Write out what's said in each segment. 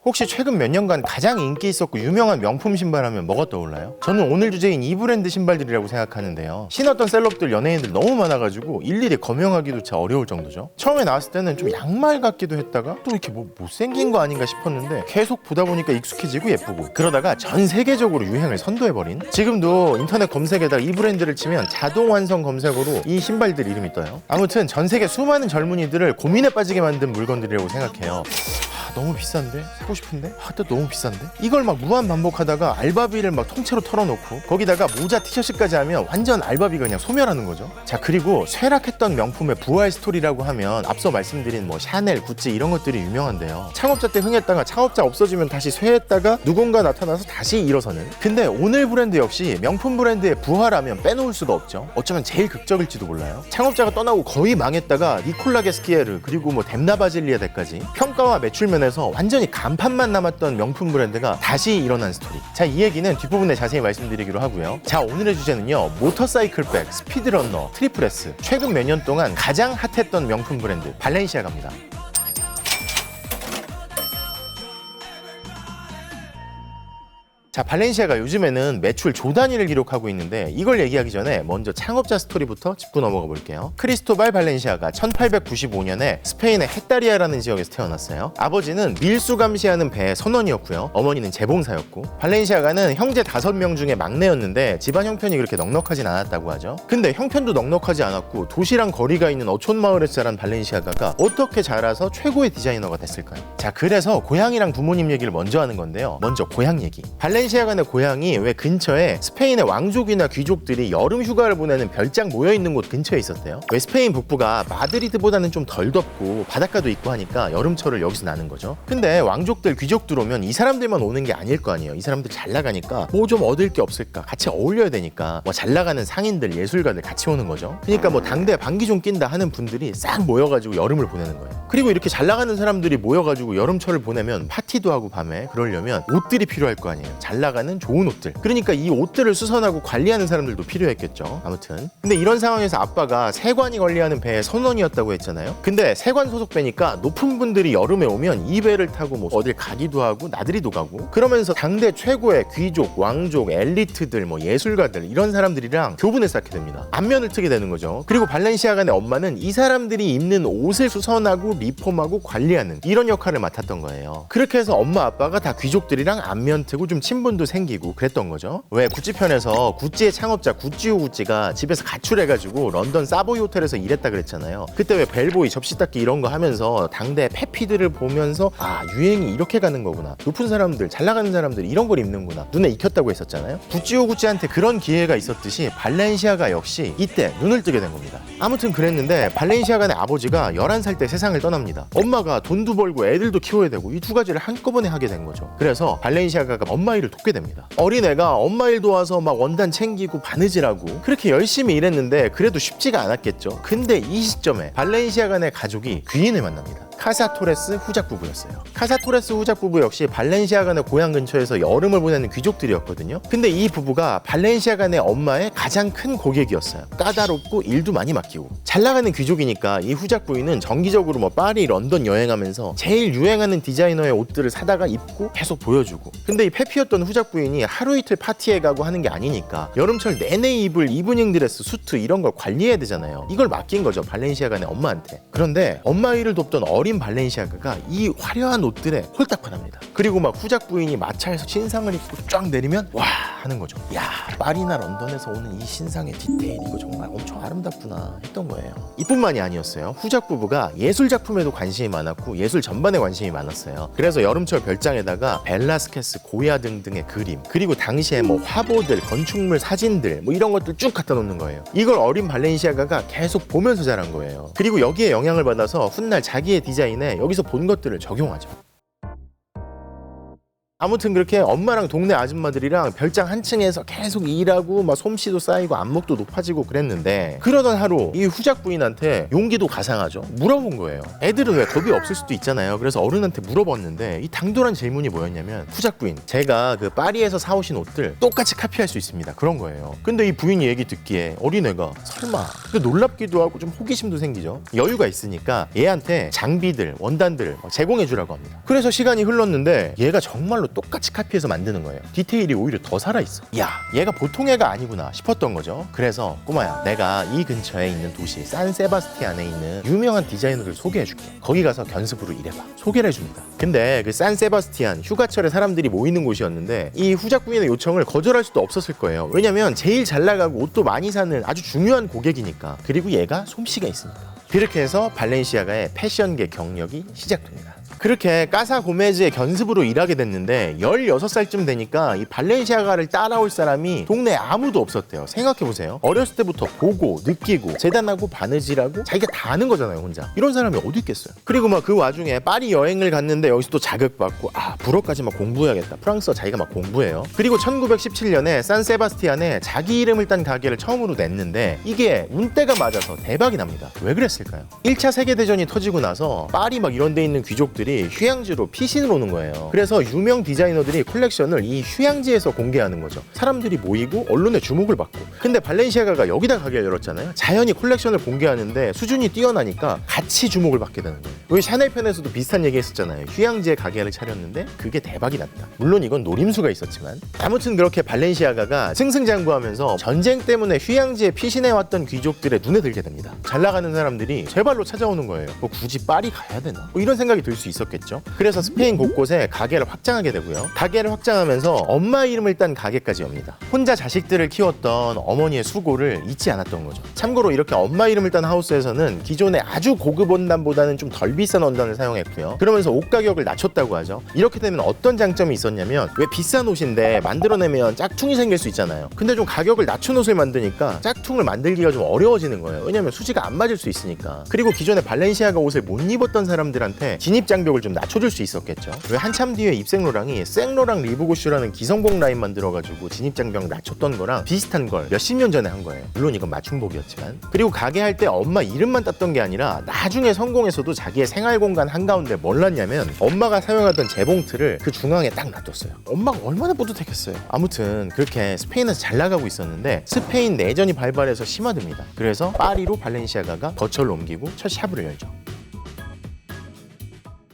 혹시 최근 몇 년간 가장 인기 있었고 유명한 명품 신발 하면 뭐가 떠올라요? 저는 오늘 주제인 이 브랜드 신발들이라고 생각하는데요. 신었던 셀럽들, 연예인들 너무 많아가지고 일일이 검명하기도 어려울 정도죠. 처음에 나왔을 때는 좀 양말 같기도 했다가 또 이렇게 뭐 못생긴 거 아닌가 싶었는데 계속 보다 보니까 익숙해지고 예쁘고, 그러다가 전 세계적으로 유행을 선도해버린, 지금도 인터넷 검색에다가 이 브랜드를 치면 자동 완성 검색어로 이 신발들 이름이 떠요. 아무튼 전 세계 수많은 젊은이들을 고민에 빠지게 만든 물건들이라고 생각해요. 너무 비싼데? 사고 싶은데? 또 너무 비싼데? 이걸 막 무한 반복하다가 알바비를 막 통째로 털어놓고 거기다가 모자 티셔츠까지 하면 완전 알바비가 그냥 소멸하는 거죠. 자, 그리고 쇠락했던 명품의 부활 스토리라고 하면 앞서 말씀드린 뭐 샤넬, 구찌 이런 것들이 유명한데요. 창업자 때 흥했다가 창업자 없어지면 다시 쇠했다가 누군가 나타나서 다시 일어서는. 근데 오늘 브랜드 역시 명품 브랜드의 부활하면 빼놓을 수가 없죠. 어쩌면 제일 극적일지도 몰라요. 창업자가 떠나고 거의 망했다가 니콜라 게스키에르 그리고 뭐 뎀나 바질리아데까지 평가와 매출 면에서 완전히 간판만 남았던 명품 브랜드가 다시 일어난 스토리. 자, 이 얘기는 뒷부분에 자세히 말씀드리기로 하고요. 자, 오늘의 주제는요, 모터사이클백, 스피드러너, 트리플 S, 최근 몇 년 동안 가장 핫했던 명품 브랜드 발렌시아가입니다. 자, 발렌시아가 요즘에는 매출 조 단위를 기록하고 있는데 이걸 얘기하기 전에 먼저 창업자 스토리부터 짚고 넘어가 볼게요. 크리스토발 발렌시아가 1895년에 스페인의 헤타리아라는 지역에서 태어났어요. 아버지는 밀수 감시하는 배의 선원이었고요. 어머니는 재봉사였고, 발렌시아가는 형제 5명 중에 막내였는데 집안 형편이 그렇게 넉넉하진 않았다고 하죠. 근데 형편도 넉넉하지 않았고 도시랑 거리가 있는 어촌 마을에서 자란 발렌시아가가 어떻게 자라서 최고의 디자이너가 됐을까요? 자, 그래서 고향이랑 부모님 얘기를 먼저 하는 건데요. 먼저 고향 얘기. 발렌시아가의 고향이 왜 근처에 스페인의 왕족이나 귀족들이 여름 휴가를 보내는 별장 모여있는 곳 근처에 있었대요. 왜 스페인 북부가 마드리드보다는 좀 덜 덥고 바닷가도 있고 하니까 여름철을 여기서 나는 거죠. 근데 왕족들, 귀족들 오면 이 사람들만 오는 게 아닐 거 아니에요. 이 사람들 잘 나가니까 뭐 좀 얻을 게 없을까, 같이 어울려야 되니까 뭐 잘 나가는 상인들, 예술가들 같이 오는 거죠. 그러니까 뭐 당대 반기 좀 낀다 하는 분들이 싹 모여가지고 여름을 보내는 거예요. 그리고 이렇게 잘 나가는 사람들이 모여가지고 여름철을 보내면 파티도 하고 밤에 그러려면 옷들이 필요할 거 아니에요. 잘 나가는 좋은 옷들. 그러니까 이 옷들을 수선하고 관리하는 사람들도 필요했겠죠. 아무튼 근데 이런 상황에서 아빠가 세관이 관리하는 배의 선원이었다고 했잖아요. 근데 세관 소속 배니까 높은 분들이 여름에 오면 이 배를 타고 뭐 어딜 가기도 하고 나들이도 가고, 그러면서 당대 최고의 귀족, 왕족, 엘리트들, 뭐 예술가들 이런 사람들이랑 교분을 쌓게 됩니다. 안면을 트게 되는 거죠. 그리고 발렌시아가의 엄마는 이 사람들이 입는 옷을 수선하고 리폼하고 관리하는 이런 역할을 맡았던 거예요. 그렇게 해서 엄마 아빠가 다 귀족들이랑 안면 트고 좀 친분도 생기고 그랬던 거죠. 왜 구찌 편에서 구찌의 창업자 구찌오 구찌가 집에서 가출해가지고 런던 사보이 호텔에서 일했다 그랬잖아요. 그때 왜 벨보이, 접시 닦기 이런 거 하면서 당대 페피들을 보면서 아, 유행이 이렇게 가는 거구나, 높은 사람들, 잘 나가는 사람들 이런 걸 입는구나, 눈에 익혔다고 했었잖아요. 구찌오 구찌한테 그런 기회가 있었듯이 발렌시아가 역시 이때 눈을 뜨게 된 겁니다. 아무튼 그랬는데 발렌시아가의 아버지가 11살 때 세상을 떠납니다. 엄마가 돈도 벌고 애들도 키워야 되고 이 두 가지를 한꺼번에 하게 된 거죠. 그래서 발렌시아가가 엄마 일을 돕게 됩니다. 어린애가 엄마 일 도와서 막 원단 챙기고 바느질하고 그렇게 열심히 일했는데 그래도 쉽지가 않았겠죠. 근데 이 시점에 발렌시아가의 가족이 귀인을 만납니다. 카사 토레스 후작 부부였어요. 카사 토레스 후작 부부 역시 발렌시아가의 고향 근처에서 여름을 보내는 귀족들이었거든요. 근데 이 부부가 발렌시아가의 엄마의 가장 큰 고객이었어요. 까다롭고 일도 많이 맡기고 잘 나가는 귀족이니까 이 후작 부인은 정기적으로 뭐 파리, 런던 여행하면서 제일 유행하는 디자이너의 옷들을 사다가 입고 계속 보여주고, 근데 이 페피였던 후작 부인이 하루 이틀 파티에 가고 하는 게 아니니까 여름철 내내 입을 이브닝 드레스, 수트 이런 걸 관리해야 되잖아요. 이걸 맡긴 거죠, 발렌시아가의 엄마한테. 그런데 엄마 일을 돕던 어린 발렌시아가가 이 화려한 옷들에 홀딱 반합니다. 그리고 막 후작 부인이 마차에서 신상을 입고 쫙 내리면 와 하는 거죠. 야, 파리나 런던에서 오는 이 신상의 디테일 이거 정말 엄청 아름답구나 했던 거예요. 이뿐만이 아니었어요. 후작 부부가 예술 작품에도 관심이 많았고 예술 전반에 관심이 많았어요. 그래서 여름철 별장에다가 벨라스케스, 고야 등등의 그림, 그리고 당시에 뭐 화보들, 건축물 사진들 뭐 이런 것들 쭉 갖다 놓는 거예요. 이걸 어린 발렌시아가가 계속 보면서 자란 거예요. 그리고 여기에 영향을 받아서 훗날 자기의 디자인에 여기서 본 것들을 적용하죠. 아무튼 그렇게 엄마랑 동네 아줌마들이랑 별장 한 층에서 계속 일하고 막 솜씨도 쌓이고 안목도 높아지고 그랬는데, 그러던 하루 이 후작 부인한테 용기도 가상하죠. 물어본 거예요. 애들은 왜 겁이 없을 수도 있잖아요. 그래서 어른한테 물어봤는데 이 당돌한 질문이 뭐였냐면, 후작 부인, 제가 그 파리에서 사오신 옷들 똑같이 카피할 수 있습니다. 그런 거예요. 근데 이 부인이 얘기 듣기에 어린애가 설마, 놀랍기도 하고 좀 호기심도 생기죠. 여유가 있으니까 얘한테 장비들, 원단들 제공해 주라고 합니다. 그래서 시간이 흘렀는데 얘가 정말로 똑같이 카피해서 만드는 거예요. 디테일이 오히려 더 살아있어. 야, 얘가 보통 애가 아니구나 싶었던 거죠. 그래서 꼬마야, 내가 이 근처에 있는 도시 산세바스티안에 있는 유명한 디자이너를 소개해줄게. 거기 가서 견습으로 일해봐. 소개를 해줍니다. 근데 그 산세바스티안 휴가철에 사람들이 모이는 곳이었는데 이 후작 부인의 요청을 거절할 수도 없었을 거예요. 왜냐면 제일 잘 나가고 옷도 많이 사는 아주 중요한 고객이니까. 그리고 얘가 솜씨가 있으니까. 그렇게 해서 발렌시아가의 패션계 경력이 시작됩니다. 그렇게 까사 고메즈의 견습으로 일하게 됐는데 16살쯤 되니까 이 발렌시아가를 따라올 사람이 동네에 아무도 없었대요. 생각해보세요. 어렸을 때부터 보고 느끼고 재단하고 바느질하고 자기가 다 아는 거잖아요, 혼자. 이런 사람이 어디 있겠어요. 그리고 막 그 와중에 파리 여행을 갔는데 여기서 또 자극받고, 불어까지 막 공부해야겠다. 프랑스어 자기가 막 공부해요. 그리고 1917년에 산세바스티안에 자기 이름을 딴 가게를 처음으로 냈는데 이게 운때가 맞아서 대박이 납니다. 왜 그랬을까요? 1차 세계대전이 터지고 나서 파리 막 이런 데 있는 귀족들이 휴양지로 피신을 오는 거예요. 그래서 유명 디자이너들이 컬렉션을 이 휴양지에서 공개하는 거죠. 사람들이 모이고 언론의 주목을 받고. 근데 발렌시아가가 여기다 가게를 열었잖아요. 자연히 컬렉션을 공개하는데 수준이 뛰어나니까 같이 주목을 받게 되는 거예요. 우리 샤넬 편에서도 비슷한 얘기 했었잖아요. 휴양지에 가게를 차렸는데 그게 대박이 났다. 물론 이건 노림수가 있었지만. 아무튼 그렇게 발렌시아가가 승승장구하면서 전쟁 때문에 휴양지에 피신해왔던 귀족들의 눈에 들게 됩니다. 잘 나가는 사람들이 제 발로 찾아오는 거예요. 뭐 굳이 파리 가야 되나? 뭐 이런 생각이 들 수 있었겠죠. 그래서 스페인 곳곳에 가게를 확장하게 되고요. 가게를 확장하면서 엄마 이름을 딴 가게까지 옵니다. 혼자 자식들을 키웠던 어머니의 수고를 잊지 않았던 거죠. 참고로 이렇게 엄마 이름을 딴 하우스에서는 기존의 아주 고급 원단보다는 좀 덜 비싼 원단을 사용했고요. 그러면서 옷 가격을 낮췄다고 하죠. 이렇게 되면 어떤 장점이 있었냐면, 왜 비싼 옷인데 만들어내면 짝퉁이 생길 수 있잖아요. 근데 좀 가격을 낮춘 옷을 만드니까 짝퉁을 만들기가 좀 어려워지는 거예요. 왜냐면 수지가 안 맞을 수 있으니까. 그리고 기존에 발렌시아가 옷을 못 입었던 사람들한테 진입 장벽을 좀 낮춰줄 수 있었겠죠. 왜 한참 뒤에 입생로랑이 생로랑 리브고슈라는 기성복 라인 만들어가지고 진입 장벽 낮췄던 거랑 비슷한 걸 몇십 년 전에 한 거예요. 물론 이건 맞춤복이었지만. 그리고 가게 할 때 엄마 이름만 땄던 게 아니라 나중에 성공해서도 자기의 생활 공간 한가운데 뭘 놨냐면 엄마가 사용하던 재봉틀을 그 중앙에 딱 놔뒀어요. 엄마가 얼마나 뿌듯했겠어요. 아무튼 그렇게 스페인에서 잘 나가고 있었는데 스페인 내전이 발발해서 심화됩니다. 그래서 파리로 발렌시아가가 거처를 옮기고 첫 샵을 열죠.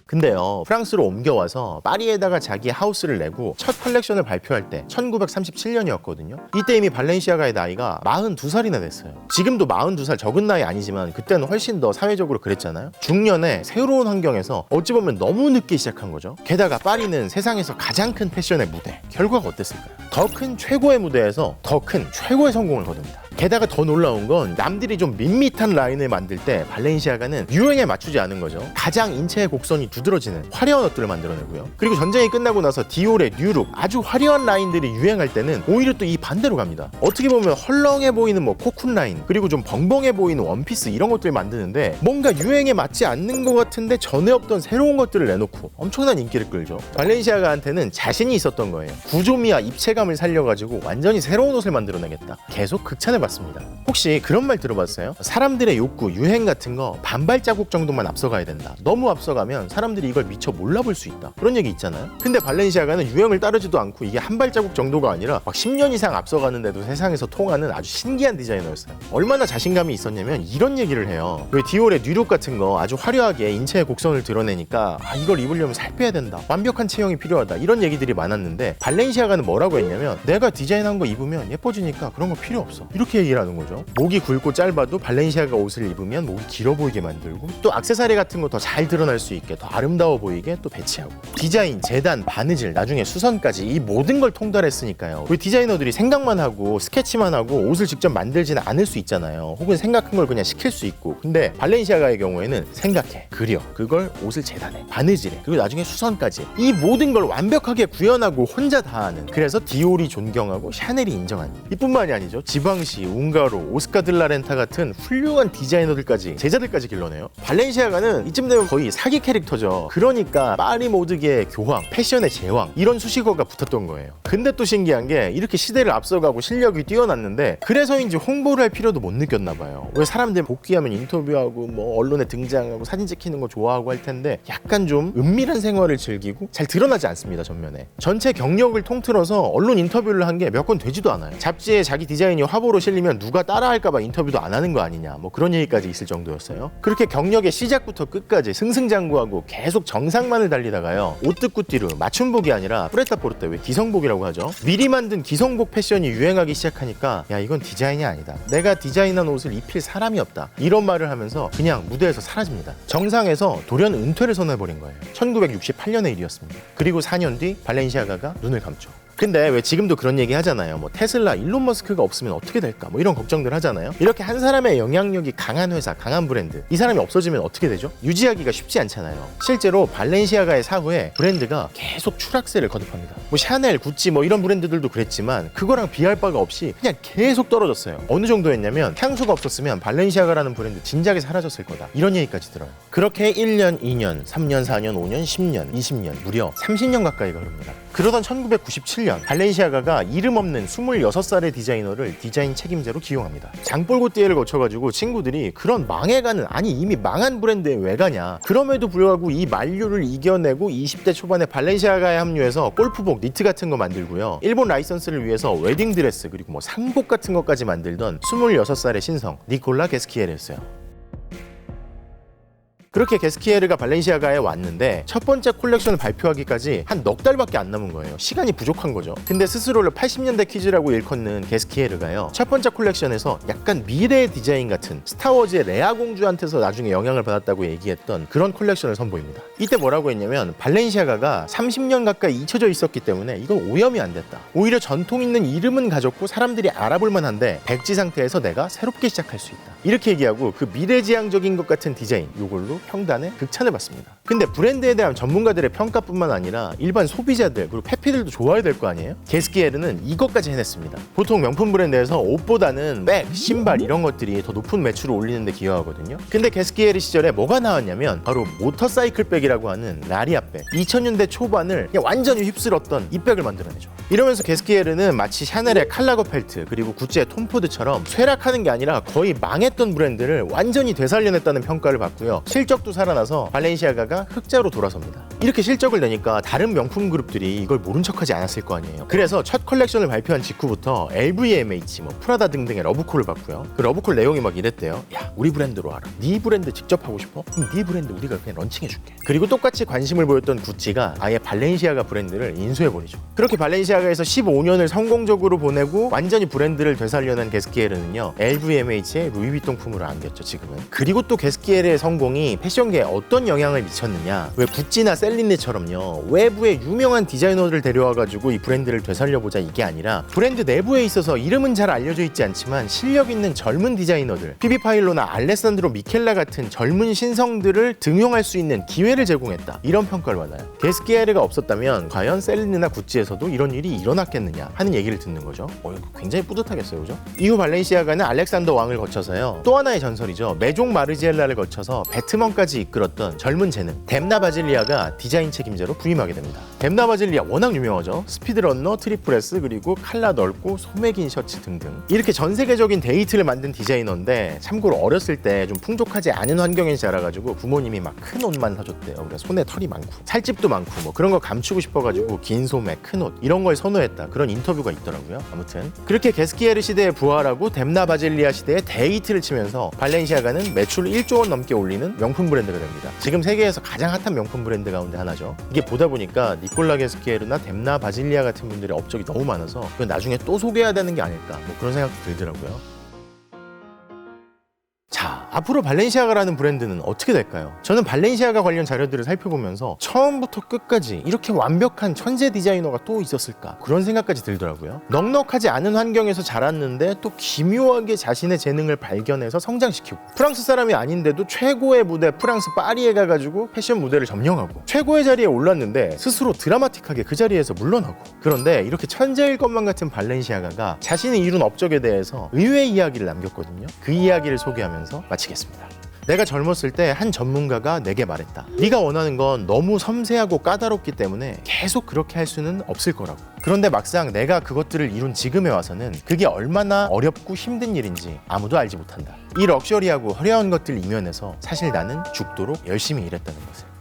근데요, 프랑스로 옮겨와서 파리에다가 자기 하우스를 내고 첫 컬렉션을 발표할 때 1937년이었거든요. 이때 이미 발렌시아가의 나이가 42살이나 됐어요. 지금도 42살 적은 나이 아니지만 그때는 훨씬 더 사회적으로 그랬잖아요. 중년에 새로운 환경에서 어찌 보면 너무 늦게 시작한 거죠. 게다가 파리는 세상에서 가장 큰 패션의 무대. 결과가 어땠을까요? 더 큰 최고의 무대에서 더 큰 최고의 성공을 거둡니다. 게다가 더 놀라운 건 남들이 좀 밋밋한 라인을 만들 때 발렌시아가는 유행에 맞추지 않은 거죠. 가장 인체의 곡선이 두드러지는 화려한 옷들을 만들어내고요. 그리고 전쟁이 끝나고 나서 디올의 뉴룩, 아주 화려한 라인들이 유행할 때는 오히려 또 이 반대로 갑니다. 어떻게 보면 헐렁해 보이는 뭐 코쿤 라인, 그리고 좀 벙벙해 보이는 원피스 이런 것들을 만드는데 뭔가 유행에 맞지 않는 것 같은데 전에 없던 새로운 것들을 내놓고 엄청난 인기를 끌죠. 발렌시아가한테는 자신이 있었던 거예요. 구조미와 입체감을 살려가지고 완전히 새로운 옷을 만들어내겠다. 계속 극찬을 받습니다. 혹시 그런 말 들어봤어요? 사람들의 욕구, 유행 같은 거 반발 자국 정도만 앞서가야 된다. 너무 앞서가면 사람들이 이걸 미처 몰라볼 수 있다. 그런 얘기 있잖아요. 근데 발렌시아가는 유행을 따르지도 않고 이게 한 발자국 정도가 아니라 막 10년 이상 앞서가는데도 세상에서 통하는 아주 신기한 디자이너였어요. 얼마나 자신감이 있었냐면 이런 얘기를 해요. 왜 디올의 뉴룩 같은 거 아주 화려하게 인체의 곡선을 드러내니까 이걸 입으려면 살 빼야 된다. 완벽한 체형이 필요하다. 이런 얘기들이 많았는데 발렌시아가는 뭐라고 했냐면, 내가 디자인한 거 입으면 예뻐지니까 그런 거 필요 없어. 이렇게 얘기를 하는 거죠. 목이 굵고 짧아도 발렌시아가 옷을 입으면 목이 길어 보이게 만들고, 또 액세서리 같은 거 더 잘 드러날 수 있게 더 아름다워 보이게 또 배치하고, 디자인, 재단, 바느질, 나중에 수선까지 이 모든 걸 통달했으니까요. 우리 디자이너들이 생각만 하고 스케치만 하고 옷을 직접 만들지는 않을 수 있잖아요. 혹은 생각한 걸 그냥 시킬 수 있고. 근데 발렌시아가의 경우에는 생각해, 그려, 그걸 옷을 재단해, 바느질해, 그리고 나중에 수선까지 이 모든 걸 완벽하게 구현하고 혼자 다 하는. 그래서 디올이 존경하고 샤넬이 인정하는. 이뿐만이 아니죠. 지방시 베르사치, 웅가로, 오스카 들라렌타 같은 훌륭한 디자이너들까지 제자들까지 길러내요. 발렌시아가는 이쯤 되면 거의 사기 캐릭터죠. 그러니까 파리 모드계의 교황, 패션의 제왕 이런 수식어가 붙었던 거예요. 근데 또 신기한 게 이렇게 시대를 앞서가고 실력이 뛰어났는데 그래서인지 홍보를 할 필요도 못 느꼈나 봐요. 왜 사람들 복귀하면 인터뷰하고 뭐 언론에 등장하고 사진 찍히는 거 좋아하고 할 텐데 약간 좀 은밀한 생활을 즐기고 잘 드러나지 않습니다. 전면에 전체 경력을 통틀어서 언론 인터뷰를 한 게 몇 건 되지도 않아요. 잡지에 자기 디자인이 화보로 실리면 누가 따라할까봐 인터뷰도 안 하는 거 아니냐 뭐 그런 얘기까지 있을 정도였어요. 그렇게 경력의 시작부터 끝까지 승승장구하고 계속 정상만을 달리다가요, 오뜨꾸띠르 맞춤복이 아니라 프레타포르테, 왜 기성복이라고 하죠. 미리 만든 기성복 패션이 유행하기 시작하니까 야 이건 디자인이 아니다, 내가 디자인한 옷을 입힐 사람이 없다, 이런 말을 하면서 그냥 무대에서 사라집니다. 정상에서 돌연 은퇴를 선언해버린 거예요. 1968년의 일이었습니다. 그리고 4년 뒤 발렌시아가가 눈을 감죠. 근데 왜 지금도 그런 얘기 하잖아요. 뭐 테슬라, 일론 머스크가 없으면 어떻게 될까, 뭐 이런 걱정들 하잖아요. 이렇게 한 사람의 영향력이 강한 회사, 강한 브랜드, 이 사람이 없어지면 어떻게 되죠? 유지하기가 쉽지 않잖아요. 실제로 발렌시아가의 사후에 브랜드가 계속 추락세를 거듭합니다. 뭐 샤넬, 구찌 뭐 이런 브랜드들도 그랬지만 그거랑 비할 바가 없이 그냥 계속 떨어졌어요. 어느 정도였냐면 향수가 없었으면 발렌시아가라는 브랜드 진작에 사라졌을 거다, 이런 얘기까지 들어요. 그렇게 1년, 2년, 3년, 4년, 5년, 10년, 20년, 무려 30년 가까이가 흐릅니다. 그러던 1997년 발렌시아가가 이름 없는 26살의 디자이너를 디자인 책임자로 기용합니다. 장볼고띠에를 거쳐가지고 친구들이 그런 망해가는, 아니 이미 망한 브랜드에 왜 가냐, 그럼에도 불구하고 이 만류를 이겨내고 20대 초반에 발렌시아가에 합류해서 골프복, 니트 같은 거 만들고요, 일본 라이선스를 위해서 웨딩드레스 그리고 뭐 상복 같은 것까지 만들던 26살의 신성 니콜라 게스키에르였어요. 그렇게 게스키에르가 발렌시아가에 왔는데 첫 번째 콜렉션을 발표하기까지 한 넉 달밖에 안 남은 거예요. 시간이 부족한 거죠. 근데 스스로를 80년대 키즈라고 일컫는 게스키에르가요, 첫 번째 콜렉션에서 약간 미래의 디자인 같은 스타워즈의 레아 공주한테서 나중에 영향을 받았다고 얘기했던 그런 콜렉션을 선보입니다. 이때 뭐라고 했냐면 발렌시아가가 30년 가까이 잊혀져 있었기 때문에 이건 오염이 안 됐다, 오히려 전통 있는 이름은 가졌고 사람들이 알아볼 만한데 백지 상태에서 내가 새롭게 시작할 수 있다, 이렇게 얘기하고 그 미래지향적인 것 같은 디자인, 요걸로 평단에 극찬을 받습니다. 근데 브랜드에 대한 전문가들의 평가뿐만 아니라 일반 소비자들 그리고 페피들도 좋아야 될 거 아니에요? 게스키에르는 이것까지 해냈습니다. 보통 명품 브랜드에서 옷보다는 백, 신발 이런 것들이 더 높은 매출을 올리는 데 기여하거든요. 근데 게스키에르 시절에 뭐가 나왔냐면 바로 모터사이클 백이라고 하는 라리아백, 2000년대 초반을 그냥 완전히 휩쓸었던 이 백을 만들어내죠. 이러면서 게스키에르는 마치 샤넬의 칼라거펠트 그리고 구찌의 톰포드처럼 쇠락하는 게 아니라 거의 망했던 브랜드를 완전히 되살려냈다는 평가를 받고요, 실적도 살아나서 발렌시아가가 흑자로 돌아섭니다. 이렇게 실적을 내니까 다른 명품 그룹들이 이걸 모른 척하지 않았을 거 아니에요. 그래서 첫 컬렉션을 발표한 직후부터 LVMH, 뭐 프라다 등등의 러브콜을 받고요. 그 러브콜 내용이 막 이랬대요. 야, 우리 브랜드로 알아. 네 브랜드 직접 하고 싶어? 그럼 네 브랜드 우리가 그냥 런칭해줄게. 그리고 똑같이 관심을 보였던 구찌가 아예 발렌시아가 브랜드를 인수해버리죠. 그렇게 발렌시아가에서 15년을 성공적으로 보내고 완전히 브랜드를 되살려낸 게스키에르는요, LVMH의 루이비통 품으로 안겼죠 지금은. 그리고 또 게스키에르의 성공이 패션계에 어떤 영향을 미쳤느냐, 왜 구찌나 셀린느처럼요 외부의 유명한 디자이너들을 데려와가지고 이 브랜드를 되살려보자 이게 아니라 브랜드 내부에 있어서 이름은 잘 알려져 있지 않지만 실력 있는 젊은 디자이너들, 피비 파일로나 알레산드로 미켈라 같은 젊은 신성들을 등용할 수 있는 기회를 제공했다, 이런 평가를 받아요. 게스키에르가 없었다면 과연 셀린느나 구찌에서도 이런 일이 일어났겠느냐 하는 얘기를 듣는 거죠. 굉장히 뿌듯하겠어요, 그죠? 이후 발렌시아가는 알렉산더 왕을 거쳐서요, 또 하나의 전설이죠, 메종 마르지엘라를 거쳐서 배트먼까지 이끌었던 젊은 재능 뎀나 바질리아가 디자인 책임자로 부임하게 됩니다. 뎀나 바질리아 워낙 유명하죠. 스피드러너, 트리플 S 그리고 칼라 넓고 소매 긴 셔츠 등등, 이렇게 전 세계적인 데이트를 만든 디자이너인데 참고로 어렸을 때 좀 풍족하지 않은 환경에서 자라가지고 부모님이 막 큰 옷만 사줬대요. 그러니까 손에 털이 많고 살집도 많고 뭐 그런 거 감추고 싶어가지고 긴 소매, 큰 옷 이런 걸 선호했다, 그런 인터뷰가 있더라고요. 아무튼 그렇게 게스키에르 시대에 부활하고 뎀나 바질리아 시대에 데이트를 치면서 발렌시아가는 매출 1조 원 넘게 올리는 명품 브랜드가 됩니다. 지금 세계에서 가장 핫한 명품 브랜드 가운데 하나죠. 이게 보다 보니까 니콜라 게스키에르나 뎀나 바질리아 같은 분들의 업적이 너무 많아서 그건 나중에 또 소개해야 되는 게 아닐까, 뭐 그런 생각도 들더라고요. 자, 앞으로 발렌시아가라는 브랜드는 어떻게 될까요? 저는 발렌시아가 관련 자료들을 살펴보면서 처음부터 끝까지 이렇게 완벽한 천재 디자이너가 또 있었을까? 그런 생각까지 들더라고요. 넉넉하지 않은 환경에서 자랐는데 또 기묘하게 자신의 재능을 발견해서 성장시키고, 프랑스 사람이 아닌데도 최고의 무대 프랑스 파리에 가가지고 패션 무대를 점령하고, 최고의 자리에 올랐는데 스스로 드라마틱하게 그 자리에서 물러나고. 그런데 이렇게 천재일 것만 같은 발렌시아가가 자신이 이룬 업적에 대해서 의외의 이야기를 남겼거든요. 그 이야기를 소개하면서 마치겠습니다. 내가 젊었을 때 한 전문가가 내게 말했다. 네가 원하는 건 너무 섬세하고 까다롭기 때문에 계속 그렇게 할 수는 없을 거라고. 그런데 막상 내가 그것들을 이룬 지금에 와서는 그게 얼마나 어렵고 힘든 일인지 아무도 알지 못한다. 이 럭셔리하고 화려한 것들 이면에서 사실 나는 죽도록 열심히 일했다는 것을.